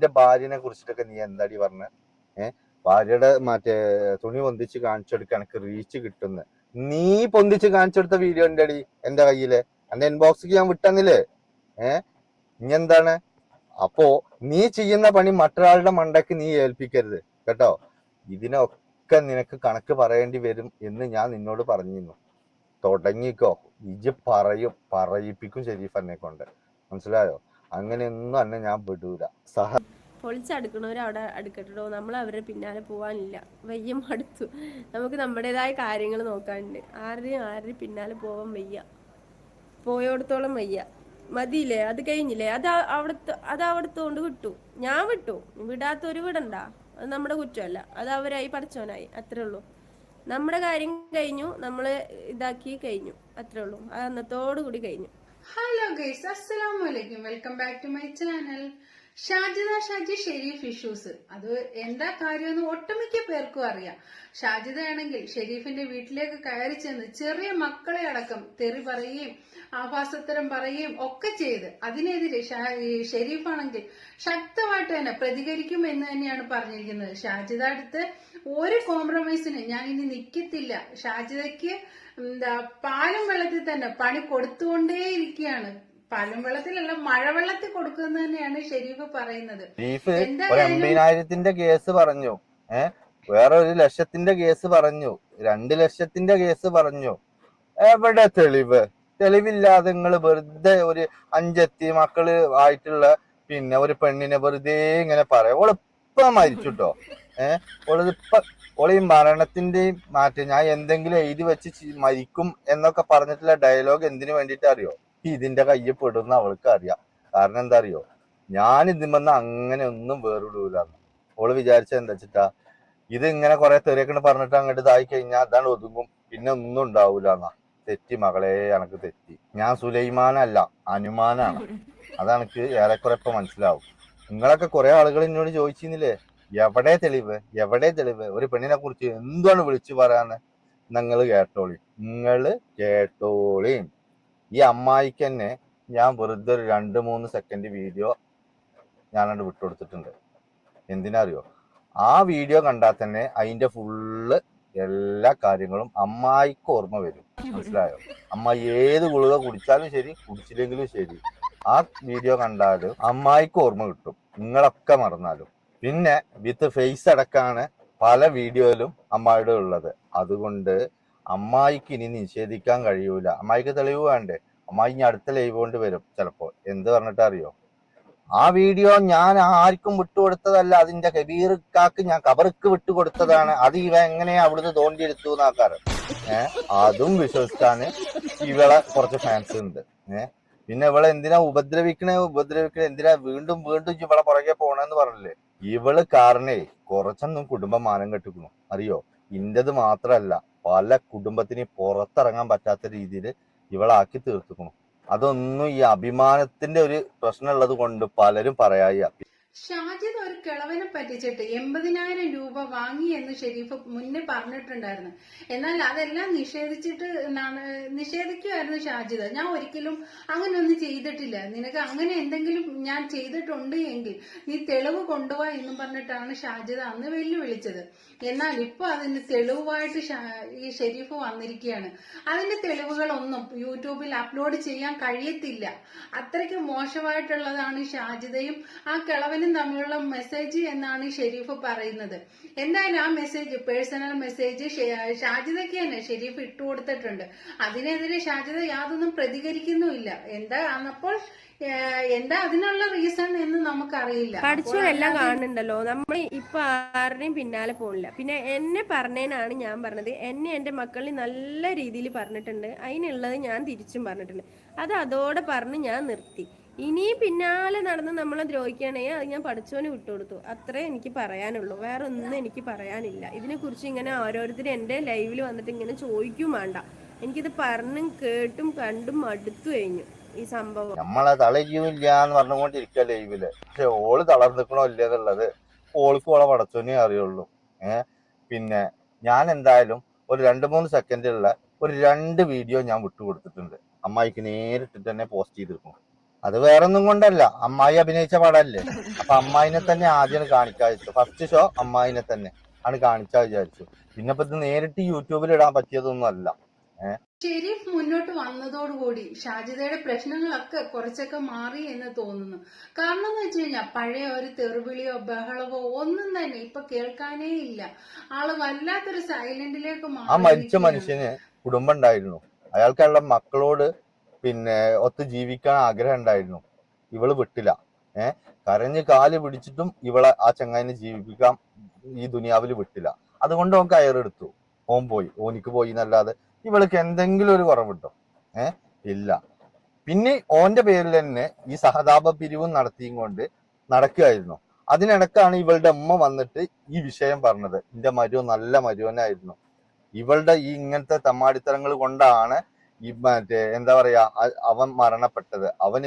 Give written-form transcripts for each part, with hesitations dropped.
എന്റെ ഭാര്യനെ കുറിച്ചിട്ടൊക്കെ നീ എന്താടി പറഞ്ഞ? ഭാര്യയുടെ മറ്റേ തുണി പൊന്തിച്ച് കാണിച്ചെടുക്കാൻ എനിക്ക് റീച്ച് കിട്ടുന്ന നീ പൊന്തിച്ച് കാണിച്ചെടുത്ത വീഡിയോ ഉണ്ട് അടി എന്റെ കയ്യില്. എന്റെ ഇൻബോക്സിക്ക് ഞാൻ വിട്ടന്നില്ലേ? ഇനി എന്താണ്? അപ്പോ നീ ചെയ്യുന്ന പണി മറ്റൊരാളുടെ മണ്ടയ്ക്ക് നീ ഏൽപ്പിക്കരുത് കേട്ടോ. ഇതിനൊക്കെ നിനക്ക് കണക്ക് പറയേണ്ടി വരും എന്ന് ഞാൻ നിന്നോട് പറഞ്ഞിരുന്നു. തുടങ്ങിക്കോ. ഇജ് പറയിപ്പിക്കും ഷെരീഫ് എന്നെ കൊണ്ട്. മനസ്സിലായോ? അങ്ങനെയൊന്നും എന്നെ ഞാൻ വിടൂല. പൊളിച്ചടുക്കണവർ അവിടെ അടുക്കട്ടോ, നമ്മൾ അവരുടെ പിന്നാലെ പോവാനില്ല. വയ്യ, മടുത്തു. നമുക്ക് നമ്മുടേതായ കാര്യങ്ങൾ നോക്കാനുണ്ട്. ആരുടെയും പിന്നാലെ പോവാൻ വയ്യ. പോയോടത്തോളം വയ്യ. മതിയില്ലേ? അത് കഴിഞ്ഞില്ലേ? അത് അവിടുത്തെ കൊണ്ട് വിട്ടു. ഞാൻ വിട്ടു. വിടാത്തൊരു വിടണ്ട. അത് നമ്മുടെ കുറ്റമല്ല. അത് അവരായി പഠിച്ചവനായി. അത്രേ ഉള്ളൂ. നമ്മുടെ കാര്യം കഴിഞ്ഞു. നമ്മള് ഇതാക്കി കഴിഞ്ഞു. അത്രേ ഉള്ളൂ. അത് അന്നത്തോടു കൂടി കഴിഞ്ഞു. ഹലോ ഗൈസ്, അസ്സലാമു അലൈക്കും. Welcome back to my channel. Shaji Sherif issues. അത് എന്താ കാര്യമെന്ന് ഒട്ടുമിക്ക പേർക്കും അറിയാം. ഷാജിദയാണെങ്കിൽ ഷെരീഫിന്റെ വീട്ടിലേക്ക് കയറി ചെന്ന് ചെറിയ മക്കളെ അടക്കം തെറി പറയുകയും ആഭാസത്തരം പറയുകയും ഒക്കെ ചെയ്ത് അതിനെതിരെ ഷെരീഫാണെങ്കിൽ ശക്തമായിട്ട് തന്നെ പ്രതികരിക്കും എന്ന് തന്നെയാണ് പറഞ്ഞിരിക്കുന്നത്. ഷാജിദ അടുത്ത് ഒരു കോംപ്രമൈസിന് ഞാൻ ഇനി നിൽക്കത്തില്ല. ഷാജിദയ്ക്ക് പാലും വെള്ളത്തിൽ തന്നെ പണി കൊടുത്തുകൊണ്ടേയിരിക്കുകയാണ്. പാലും വെള്ളത്തിലല്ല, മഴവെള്ളത്തിൽ കൊടുക്കുന്നത് തന്നെയാണ് ഷെരീഫ് പറയുന്നത്. 80,000 കേസ് പറഞ്ഞു, വേറെ 1,00,000 കേസ് പറഞ്ഞു, 2,00,000 കേസ് പറഞ്ഞു. എവിടെ തെളിവ്? തെളിവില്ലാതെ നിങ്ങൾ വെറുതെ ഒരു 5 മക്കള് ആയിട്ടുള്ള പിന്നെ ഒരു പെണ്ണിനെ വെറുതെ ഇങ്ങനെ പറയാം. ഓളിപ്പ മരിച്ചുട്ടോ. ഓളീ മരണത്തിന്റെയും ഞാൻ എന്തെങ്കിലും എഴുതി വെച്ച് മരിക്കും എന്നൊക്കെ പറഞ്ഞിട്ടുള്ള ഡയലോഗ് എന്തിനു വേണ്ടിയിട്ട് അറിയോ? ഇതിന്റെ കയ്യിൽ പെടുന്ന അവൾക്ക് അറിയാം. കാരണം എന്താ അറിയോ? ഞാൻ ഇതിമെന്ന് അങ്ങനെ ഒന്നും വേറിടൂലെന്ന് ഓള് വിചാരിച്ച എന്താ വെച്ചിട്ടാ, ഇത് ഇങ്ങനെ കുറെ തെറിയൊക്കെ പറഞ്ഞിട്ട് അങ്ങോട്ട് ഇതായി കഴിഞ്ഞാൽ അതാണ് ഒതുങ്ങും, പിന്നെ ഒന്നും ഉണ്ടാവൂല എന്നാ. തെറ്റി മകളെ, എനക്ക് തെറ്റി. ഞാൻ സുലൈമാനല്ല, അനുമാനാണ്. അതെനിക്ക് ഏറെക്കുറെ ഇപ്പൊ മനസ്സിലാവും. നിങ്ങളൊക്കെ കുറെ ആളുകൾ എന്നോട് ചോദിച്ചിരുന്നില്ലേ, എവിടെ തെളിവ്, എവിടെ തെളിവ്, ഒരു പെണ്ണിനെ കുറിച്ച് എന്താണ് വിളിച്ചു പറയാന്ന്? നിങ്ങൾ കേട്ടോളി. ഈ അമ്മായിക്ക് തന്നെ ഞാൻ വെറുതെ ഒരു 2-3 സെക്കൻഡ് വീഡിയോ ഞാനത് വിട്ടുകൊടുത്തിട്ടുണ്ട്. എന്തിനറിയോ? ആ വീഡിയോ കണ്ടാൽ തന്നെ അതിന്റെ ഫുള്ള് എല്ലാ കാര്യങ്ങളും അമ്മായിക്ക് ഓർമ്മ വരും. മനസ്സിലായോ? അമ്മായി ഏത് ഗുളിക കുടിച്ചാലും ശരി, കുടിച്ചില്ലെങ്കിലും ശരി, ആ വീഡിയോ കണ്ടാലും അമ്മായിക്ക് ഓർമ്മ കിട്ടും, നിങ്ങളൊക്കെ മറന്നാലും. പിന്നെ വിത്ത് ഫേസ് അടക്കാണ് പല വീഡിയോയിലും അമ്മായിയുടെ ഉള്ളത്. അതുകൊണ്ട് അമ്മായിക്ക് ഇനി നിഷേധിക്കാൻ കഴിയൂല. അമ്മായിക്ക് തെളിവ് വേണ്ടേ? അമ്മായി ഇനി അടുത്ത ലൈവ് കൊണ്ട് വരും ചിലപ്പോ. എന്ത് പറഞ്ഞിട്ട് അറിയോ? ആ വീഡിയോ ഞാൻ ആർക്കും വിട്ടുകൊടുത്തതല്ല, അതിന്റെ കബീർക്കാക്ക് ഞാൻ കബർക്ക് വിട്ടുകൊടുത്തതാണ്. അത് ഇവ എങ്ങനെയാ അവിടുന്ന് തോണ്ടിയെടുത്തു എന്നാക്കാറ്. അതും വിശ്വസിച്ചാണ് ഇവളെ കുറച്ച് ഫാൻസ് ഉണ്ട്. പിന്നെ ഇവളെ എന്തിനാ ഉപദ്രവിക്കണേ എന്തിനാ വീണ്ടും ഇവളെ പുറകെ പോണെന്ന് പറഞ്ഞില്ലേ? ഇവള് കാരണേ കുറച്ചൊന്നും കുടുംബം മാനം കെട്ടിക്കണു അറിയോ? ഇന്റത് മാത്രല്ല, പല കുടുംബത്തിന് പുറത്തിറങ്ങാൻ പറ്റാത്ത രീതിയിൽ ഇവളാക്കി തീർത്തുക്കണു. അതൊന്നും ഈ അഭിമാനത്തിന്റെ ഒരു പ്രശ്നമുള്ളത് കൊണ്ട് പലരും പറയാ. ഷാജിദ് ഒരു കിളവനെ പറ്റിച്ചിട്ട് 80,000 രൂപ വാങ്ങി എന്ന് ഷെരീഫ് മുന്നേ പറഞ്ഞിട്ടുണ്ടായിരുന്നു. എന്നാൽ അതെല്ലാം നിഷേധിക്കുമായിരുന്നു ഷാജിദ്. ഞാൻ ഒരിക്കലും അങ്ങനെ ഒന്നും ചെയ്തിട്ടില്ല, നിനക്ക് അങ്ങനെ എന്തെങ്കിലും ഞാൻ ചെയ്തിട്ടുണ്ട് എങ്കിൽ നീ തെളിവ് കൊണ്ടുപോവാ എന്നും പറഞ്ഞിട്ടാണ് ഷാജിദ് അന്ന് വെല്ലുവിളിച്ചത്. എന്നാൽ ഇപ്പൊ അതിന് തെളിവായിട്ട് ഈ ഷെരീഫ് വന്നിരിക്കുകയാണ്. അതിന്റെ തെളിവുകളൊന്നും യൂട്യൂബിൽ അപ്ലോഡ് ചെയ്യാൻ കഴിയത്തില്ല. അത്രയ്ക്ക് മോശമായിട്ടുള്ളതാണ് ഷാജിദയും ആ കിളവനും തമ്മിലുള്ള മെസ്സേജ് എന്നാണ് ഷെരീഫ് പറയുന്നത്. എന്തായാലും ആ മെസ്സേജ്, പേഴ്സണൽ മെസ്സേജ് ഷാജിദയ്ക്ക് തന്നെ ഷെരീഫ് ഇട്ടുകൊടുത്തിട്ടുണ്ട്. അതിനെതിരെ ഷാജിദ യാതൊന്നും പ്രതികരിക്കുന്നുമില്ല. എന്താ അതിനുള്ള റീസൺ എന്ന് നമുക്കറിയില്ല. പഠിച്ചവരെല്ലാം കാണുന്നുണ്ടല്ലോ. നമ്മൾ ഇപ്പൊ ആരുടെയും പിന്നാലെ പോണില്ല. പിന്നെ എന്നെ പറഞ്ഞതിനാണ് ഞാൻ പറഞ്ഞത്. എന്നെ എന്റെ മക്കളിൽ നല്ല രീതിയിൽ പറഞ്ഞിട്ടുണ്ട്. അതിനുള്ളത് ഞാൻ തിരിച്ചും പറഞ്ഞിട്ടുണ്ട്. അത് അതോടെ പറഞ്ഞ് ഞാൻ നിർത്തി. ഇനി പിന്നാലെ നടന്ന് നമ്മളെ ദ്രോഹിക്കുകയാണെങ്കിൽ അത് ഞാൻ പഠിച്ചവന് വിട്ടുകൊടുത്തു. അത്രേ എനിക്ക് പറയാനുള്ളൂ. വേറെ ഒന്നും എനിക്ക് പറയാനില്ല. ഇതിനെക്കുറിച്ച് ഇങ്ങനെ ഓരോരുത്തരും എൻ്റെ ലൈവിൽ വന്നിട്ട് ഇങ്ങനെ ചോദിക്കും വേണ്ട. എനിക്കിത് പറഞ്ഞും കേട്ടും കണ്ടും മടുത്തു കഴിഞ്ഞു ഈ സംഭവം. നമ്മളെ തളരില്ല എന്ന് പറഞ്ഞുകൊണ്ടിരിക്കുക ലൈവില്. പക്ഷെ ഓള് തളർന്നിക്കണോ ഇല്ലെന്നുള്ളത് ഓൾക്ക് ഓളെ പടച്ചോനെ അറിയുള്ളൂ. പിന്നെ ഞാൻ എന്തായാലും ഒരു 2-3 സെക്കൻഡുള്ള ഒരു 2 വീഡിയോ ഞാൻ വിട്ടുകൊടുത്തിട്ടുണ്ട്. അമ്മായിക്ക് നേരിട്ടിട്ട് തന്നെ പോസ്റ്റ് ചെയ്തിരിക്കണം. അത് വേറൊന്നും കൊണ്ടല്ല, അമ്മായി അഭിനയിച്ച പടമല്ലേ. അപ്പൊ അമ്മായിനെ തന്നെ ആദ്യം കാണിക്കാ വെച്ചു. ഫസ്റ്റ് ഷോ അമ്മായിനെ തന്നെ ആണ് കാണിച്ചാ വിചാരിച്ചു. പിന്നെ ഇപ്പൊ ഇത് നേരിട്ട് യൂട്യൂബിൽ ഇടാൻ പറ്റിയതൊന്നും അല്ല. ഷെരീഫ് മുന്നോട്ട് വന്നതോടുകൂടി ഷാജിദയുടെ പ്രശ്നങ്ങളൊക്കെ കുറച്ചൊക്കെ മാറി എന്ന് തോന്നുന്നു. കാരണം എന്ന് വെച്ച് കഴിഞ്ഞാൽ പഴയ ഒരു തെറുവിളിയോ ബഹളവോ ഒന്നും തന്നെ ഇപ്പൊ കേൾക്കാനേ ഇല്ല. ആള് വല്ലാത്തൊരു സൈലന്റിലേക്ക് ആ മരിച്ച മനുഷ്യന് കുടുംബം ഉണ്ടായിരുന്നു, അയാൾക്കുള്ള മക്കളോട് പിന്നെ ഒത്ത് ജീവിക്കാൻ ആഗ്രഹം ഉണ്ടായിരുന്നു. ഇവള് വിട്ടില്ല. കരഞ്ഞ് കാല് പിടിച്ചിട്ടും ഇവളെ ആ ചങ്ങായിനെ ജീവിപ്പിക്കാൻ ഈ ദുനിയാവിൽ വിട്ടില്ല. അതുകൊണ്ട് ഓൻ കയറെടുത്തു, ഓൻ പോയി, ഓനിക്ക് പോയി എന്നല്ലാതെ ഇവൾക്ക് എന്തെങ്കിലും ഒരു കുറവിട്ടോ? ഇല്ല. പിന്നെ ഓന്റെ പേരിൽ തന്നെ ഈ സഹതാപ പിരിവും നടത്തിയും കൊണ്ട് നടക്കുകയായിരുന്നു. അതിനിടക്കാണ് ഇവളുടെ അമ്മ വന്നിട്ട് ഈ വിഷയം പറഞ്ഞത്. എന്റെ മരുവൻ നല്ല മരുവനായിരുന്നു, ഇവളുടെ ഈ ഇങ്ങനത്തെ തമ്മാടിത്തരങ്ങൾ കൊണ്ടാണ് ഈ മറ്റേ എന്താ പറയാ അവൻ മരണപ്പെട്ടത്, അവൻ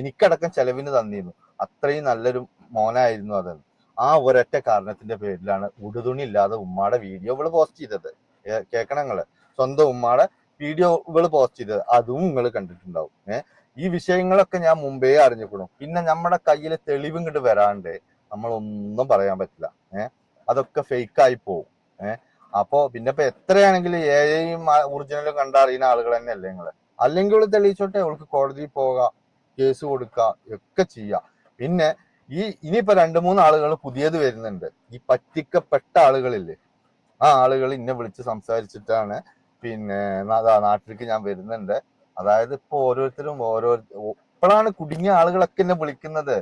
എനിക്കടക്കം ചെലവിന് തന്നിരുന്നു, അത്രയും നല്ലൊരു മോനായിരുന്നു അതെന്ന്. ആ ഒരൊറ്റ കാരണത്തിന്റെ പേരിലാണ് ഉടുതുണി ഇല്ലാതെ ഉമ്മാടെ വീഡിയോ ഇവള് പോസ്റ്റ് ചെയ്തത്. കേൾക്കണം നിങ്ങള്, സ്വന്തം ഉമ്മാടെ വീഡിയോ ഇവള് പോസ്റ്റ് ചെയ്തത്, അതും നിങ്ങൾ കണ്ടിട്ടുണ്ടാവും. ഈ വിഷയങ്ങളൊക്കെ ഞാൻ മുമ്പേ അറിഞ്ഞിരിക്കണം. പിന്നെ നമ്മുടെ കയ്യിൽ തെളിവ് ഇങ്ങോട്ട് വരാണ്ട് നമ്മളൊന്നും പറയാൻ പറ്റില്ല. അതൊക്കെ ഫേക്കായി പോവും. അപ്പോ പിന്നെ ഇപ്പൊ എത്രയാണെങ്കിലും എയും ഒറിജിനലും കണ്ടറിയുന്ന ആളുകൾ തന്നെയല്ലേ നിങ്ങള്. അല്ലെങ്കിൽ അവള് തെളിയിച്ചോട്ടെ, അവൾക്ക് കോടതിയിൽ പോകാം, കേസ് കൊടുക്കാം, ഒക്കെ ചെയ്യാം. പിന്നെ ഇനിയിപ്പോ 2-3 ആളുകൾ പുതിയത് വരുന്നുണ്ട്. ഈ പറ്റിക്കപ്പെട്ട ആളുകളില്ലേ, ആ ആളുകൾ ഇന്നെ വിളിച്ച് സംസാരിച്ചിട്ടാണ് പിന്നെ നാട്ടിലേക്ക് ഞാൻ വരുന്നുണ്ട്. അതായത് ഇപ്പൊ ഓരോരുത്തരും ഇപ്പോഴാണ് കുടുങ്ങിയ ആളുകളൊക്കെ എന്നെ വിളിക്കുന്നത്.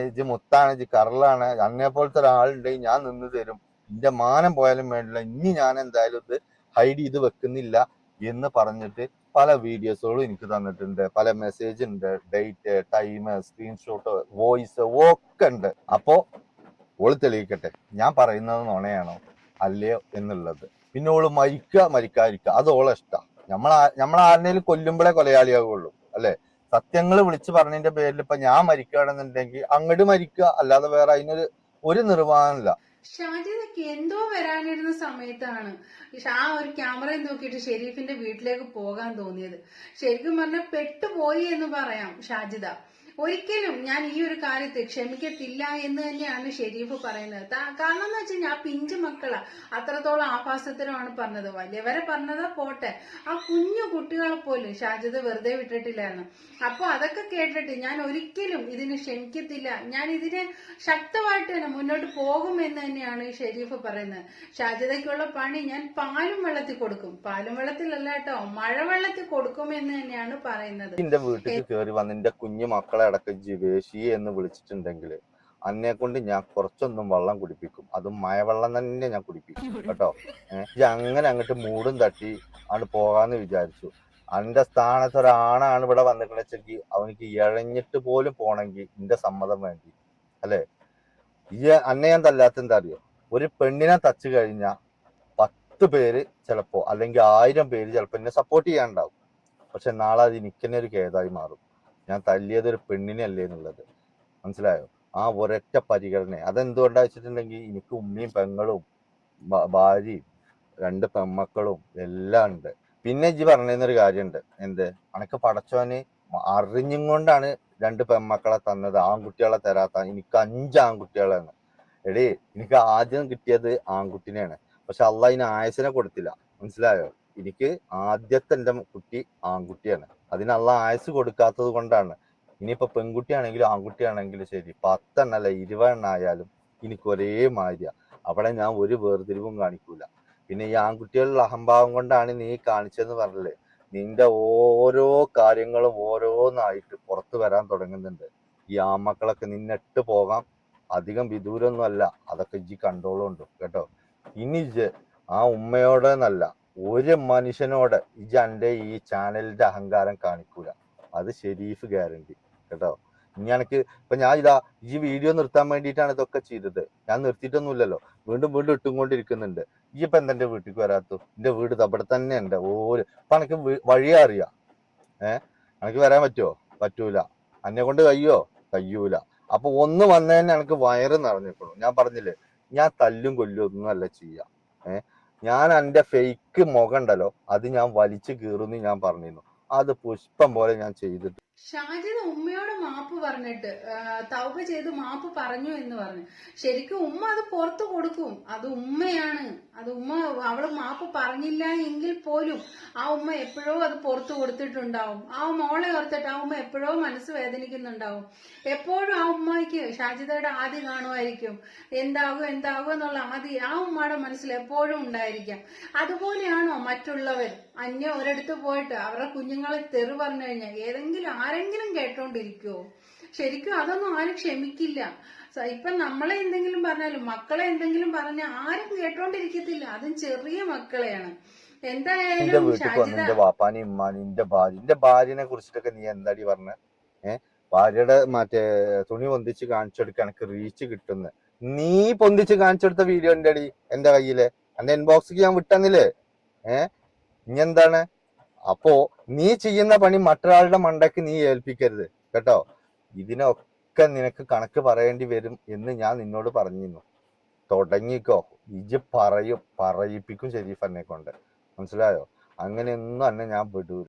ഇജ് മുത്താണ്, ഇജ് കറലാണ്, അന്നെ പോലത്തെ ഒരാളുണ്ടെങ്കിൽ ഞാൻ നിന്ന് തരും, എന്റെ മാനം പോയാലും വേണ്ടില്ല, ഇനി ഞാൻ എന്തായാലും ഇത് ഹൈഡ് ചെയ്ത് വെക്കുന്നില്ല എന്ന് പറഞ്ഞിട്ട് പല വീഡിയോസുകളും എനിക്ക് തന്നിട്ടുണ്ട്. പല മെസ്സേജ് ഉണ്ട്, ഡേറ്റ്, ടൈം, സ്ക്രീൻഷോട്ട്, വോയിസ് ഒക്കെ ഉണ്ട്. അപ്പോ ഓള് തെളിയിക്കട്ടെ ഞാൻ പറയുന്നത് നുണയാണോ അല്ലയോ എന്നുള്ളത്. പിന്നെ ഓള് മരിക്കാതിരിക്കുക അത് ഓളെ ഇഷ്ടം. നമ്മളാരുന്നേലും കൊല്ലുമ്പോഴേ കൊലയാളിയാകുള്ളൂ അല്ലെ. സത്യങ്ങൾ വിളിച്ചു പറഞ്ഞതിന്റെ പേരിൽ ഇപ്പൊ ഞാൻ മരിക്കുകയാണെന്നുണ്ടെങ്കിൽ അങ്ങോട്ട് മരിക്കുക, അല്ലാതെ വേറെ ഒരു നിർവ്വാഹമില്ല. ഷാജിദക്ക് എന്തോ വരാനിരുന്ന സമയത്താണ് ആ ഒരു ക്യാമറയിൽ നോക്കിയിട്ട് ഷെരീഫിന്റെ വീട്ടിലേക്ക് പോകാൻ തോന്നിയത്. ശരിക്കും പറഞ്ഞാൽ പെട്ടുപോയി എന്ന് പറയാം ഷാജിദ. ഒരിക്കലും ഞാൻ ഈ ഒരു കാര്യത്തെ ക്ഷമിക്കത്തില്ല എന്ന് തന്നെയാണ് ഷെരീഫ് പറയുന്നത്. കാരണം എന്ന് വെച്ചാൽ ഞാൻ പിഞ്ചു മക്കളാ, അത്രത്തോളം ആഭാസത്തിലുമാണ് പറഞ്ഞത്. വലിയവരെ പറഞ്ഞതാ പോട്ടെ, ആ കുഞ്ഞു കുട്ടികളെ പോലും ഷാജിദ വെറുതെ വിട്ടിട്ടില്ലായിരുന്നു. അപ്പൊ അതൊക്കെ കേട്ടിട്ട് ഞാൻ ഒരിക്കലും ഇതിന് ക്ഷമിക്കത്തില്ല, ഞാൻ ഇതിന് ശക്തമായിട്ട് തന്നെ മുന്നോട്ട് പോകുമെന്ന് തന്നെയാണ് ഷെരീഫ് പറയുന്നത്. ഷാജിദയ്ക്കുള്ള പണി ഞാൻ പാലും വെള്ളത്തിൽ കൊടുക്കും, പാലും വെള്ളത്തിലല്ല കേട്ടോ, മഴവെള്ളത്തിൽ കൊടുക്കുമെന്ന് തന്നെയാണ് പറയുന്നത്. എന്റെ വീട്ടിൽ കയറി വന്ന് എന്റെ കുഞ്ഞു മക്കളെ അടക്കം ജിവേഷി എന്ന് വിളിച്ചിട്ടുണ്ടെങ്കിൽ അന്നെ കൊണ്ട് ഞാൻ കുറച്ചൊന്നും വെള്ളം കുടിപ്പിക്കും, അതും മഴവെള്ളം തന്നെ ഞാൻ കുടിപ്പിക്കും കേട്ടോ. അങ്ങനെ അങ്ങോട്ട് മൂടും തട്ടി ആണ് പോകാന്ന് വിചാരിച്ചു. അന്റെ സ്ഥാനത്ത് ഒരാണാണ് ഇവിടെ വന്നിട്ടുണ്ടെങ്കിൽ അവനിക്ക് ഇഴഞ്ഞിട്ട് പോലും പോണെങ്കിൽ എന്റെ സമ്മതം വേണ്ടി അല്ലെ. അന്നെ ഞാൻ തല്ലാത്ത എന്താ അറിയോ, ഒരു പെണ്ണിനെ തച്ചു കഴിഞ്ഞാൽ 10 പേര് ചിലപ്പോ അല്ലെങ്കിൽ 1000 പേര് ചിലപ്പോ എന്നെ സപ്പോർട്ട് ചെയ്യാനുണ്ടാവും. പക്ഷെ നാളെ അത് എനിക്കെന്നെ ഒരു കേതായി മാറും, ഞാൻ തല്ലിയത് ഒരു പെണ്ണിനെ അല്ലേ എന്നുള്ളത്. മനസ്സിലായോ? ആ ഒരൊറ്റ പരിഗണന. അതെന്തുകൊണ്ടാ വെച്ചിട്ടുണ്ടെങ്കിൽ എനിക്ക് ഉമ്മയും പെങ്ങളും ഭാര്യയും 2 പെമ്മക്കളും എല്ലാം ഉണ്ട്. പിന്നെ ഇജ്ജ് പറഞ്ഞൊരു കാര്യമുണ്ട്, എന്ത് അനക്ക് പടച്ചോന് അറിഞ്ഞും കൊണ്ടാണ് 2 പെമ്മക്കളെ തന്നത്, ആൺകുട്ടികളെ തരാത്ത. എനിക്ക് 5 ആൺകുട്ടികളാണ്. എടേ എനിക്ക് ആദ്യം കിട്ടിയത് ആൺകുട്ടിനെയാണ്, പക്ഷെ അള്ളാ അതിന് ആയുസിനെ കൊടുത്തില്ല. മനസ്സിലായോ? എനിക്ക് ആദ്യത്തെ എൻ്റെ കുട്ടി ആൺകുട്ടിയാണ്, അതിന് അള്ളാ ആയുസ് കൊടുക്കാത്തത് കൊണ്ടാണ്. ഇനിയിപ്പോ പെൺകുട്ടിയാണെങ്കിലും ആൺകുട്ടിയാണെങ്കിലും ശരി, 10 എണ്ണല്ല 20 എണ്ണ ആയാലും എനിക്ക് ഒരേ മാതിരിയാ. അവിടെ ഞാൻ ഒരു വേർതിരിവും കാണിക്കൂല. പിന്നെ ഈ ആൺകുട്ടികളുടെ അഹംഭാവം കൊണ്ടാണ് നീ കാണിച്ചതെന്ന് പറഞ്ഞില്ലേ, നിന്റെ ഓരോ കാര്യങ്ങളും ഓരോന്നായിട്ട് പുറത്തു വരാൻ തുടങ്ങുന്നുണ്ട്. ഈ ആൺമക്കളൊക്കെ നിന്നിട്ട് പോകാം, അധികം വിദൂരൊന്നും അല്ല, അതൊക്കെ ഇജ്ജ് കണ്ടോളുണ്ട് കേട്ടോ. ഇനി ഇജ്ജ് ആ ഉമ്മയോടെന്നല്ല ഒരു മനുഷ്യനോട് ഇജ്ജ് എൻ്റെ ഈ ചാനലിന്റെ അഹങ്കാരം കാണിക്കൂല, അത് ഷെരീഫ് ഗ്യാരണ്ടി കേട്ടോ. ഇനി എനിക്ക് ഇപ്പൊ ഞാൻ ഈ വീഡിയോ നിർത്താൻ വേണ്ടിയിട്ടാണ് ഇതൊക്കെ ചെയ്തത്, ഞാൻ നിർത്തിയിട്ടൊന്നുമില്ലല്ലോ, വീണ്ടും വീണ്ടും ഇട്ടുകൊണ്ടിരിക്കുന്നുണ്ട്. ഈ ഇപ്പൊ എന്താ എന്റെ വീട്ടിലേക്ക് വരാത്തു? എന്റെ വീട് അവിടെ തന്നെ ഉണ്ട്. ഇപ്പൊ എനിക്ക് വഴിയാ അറിയാം. എനിക്ക് വരാൻ പറ്റുമോ? പറ്റൂല. എന്നെ കൊണ്ട് കഴിയൂല. അപ്പൊ ഒന്ന് വന്നതന്നെ എനിക്ക് വയറ് നിറഞ്ഞിട്ടുള്ളൂ. ഞാൻ പറഞ്ഞില്ലേ, ഞാൻ തല്ലും കൊല്ലും ഒന്നും അല്ല ചെയ്യാം. ഞാൻ എൻ്റെ ഫേക്ക് മുഖം ഉണ്ടല്ലോ, അത് ഞാൻ വലിച്ചു കീറുന്നു ഞാൻ പറഞ്ഞിരുന്നു, അത് പുഷ്പം പോലെ ഞാൻ ചെയ്തിട്ട് ഷാജിദ ഉമ്മയോട് മാപ്പ് പറഞ്ഞിട്ട് തൗബ ചെയ്ത് മാപ്പ് പറഞ്ഞു എന്ന് പറഞ്ഞു. ശരിക്കും ഉമ്മ അത് പുറത്തു കൊടുക്കും. അത് ഉമ്മയാണ്. അത് ഉമ്മ അവള് മാപ്പ് പറഞ്ഞില്ല എങ്കിൽ പോലും ആ ഉമ്മ എപ്പോഴോ അത് പുറത്തു കൊടുത്തിട്ടുണ്ടാവും. ആ മോളെ ഓർത്തിട്ട് ആ ഉമ്മ എപ്പോഴോ മനസ്സ് വേദനിക്കുന്നുണ്ടാവും. എപ്പോഴും ആ ഉമ്മയ്ക്ക് ഷാജിദയുടെ ആദ്യം കാണുമായിരിക്കും. എന്താകും എന്നുള്ള ആദ്യം ആ ഉമ്മയുടെ മനസ്സിൽ എപ്പോഴും ഉണ്ടായിരിക്കാം. അതുപോലെയാണോ മറ്റുള്ളവർ അന്യ ഒരിടത്ത് പോയിട്ട് അവരുടെ കുഞ്ഞുങ്ങളെ തെറി പറഞ്ഞു കഴിഞ്ഞാൽ ആരെങ്കിലും കേട്ടോണ്ടിരിക്കുവോ? ശരിക്കും അതൊന്നും ആരും ക്ഷമിക്കില്ല. ഇപ്പൊ നമ്മളെ എന്തെങ്കിലും പറഞ്ഞാലും മക്കളെ എന്തെങ്കിലും പറഞ്ഞാൽ ആരും കേട്ടോണ്ടിരിക്കത്തില്ല. അതും ചെറിയ മക്കളെയാണ്. നിന്റെ എന്തായാലും വീട്ടിൽ വന്ന് ഷാജിദ നിന്റെ വാപ്പാനി ഉമ്മാനി നിന്റെ ഭാര്യനെ കുറിച്ചിട്ടൊക്കെ നീ എന്താടി പറഞ്ഞ? ഭാര്യയുടെ മറ്റേ തുണി പൊന്തിച്ച് കാണിച്ചെടുക്കാൻ എനിക്ക് റീച്ച് കിട്ടുന്ന നീ പൊന്തിച്ച് കാണിച്ചെടുത്ത വീഡിയോ ഉണ്ട് അടി എന്റെ കയ്യില്. എന്റെ ഇൻബോക്സിക്ക് ഞാൻ വിട്ടന്നില്ലേ? ഇനി എന്താണ്? അപ്പോ നീ ചെയ്യുന്ന പണി മറ്റൊരാളുടെ മണ്ടയ്ക്ക് നീ ഏൽപ്പിക്കരുത് കേട്ടോ. ഇതിനൊക്കെ നിനക്ക് കണക്ക് പറയേണ്ടി വരും എന്ന് ഞാൻ നിന്നോട് പറഞ്ഞിരുന്നു. തുടങ്ങിക്കോ. ഇജ് പറയിപ്പിക്കും ഷെരീഫ് എന്നെ കൊണ്ട്. മനസ്സിലായോ? അങ്ങനെയൊന്നും എന്നെ ഞാൻ വിടൂല.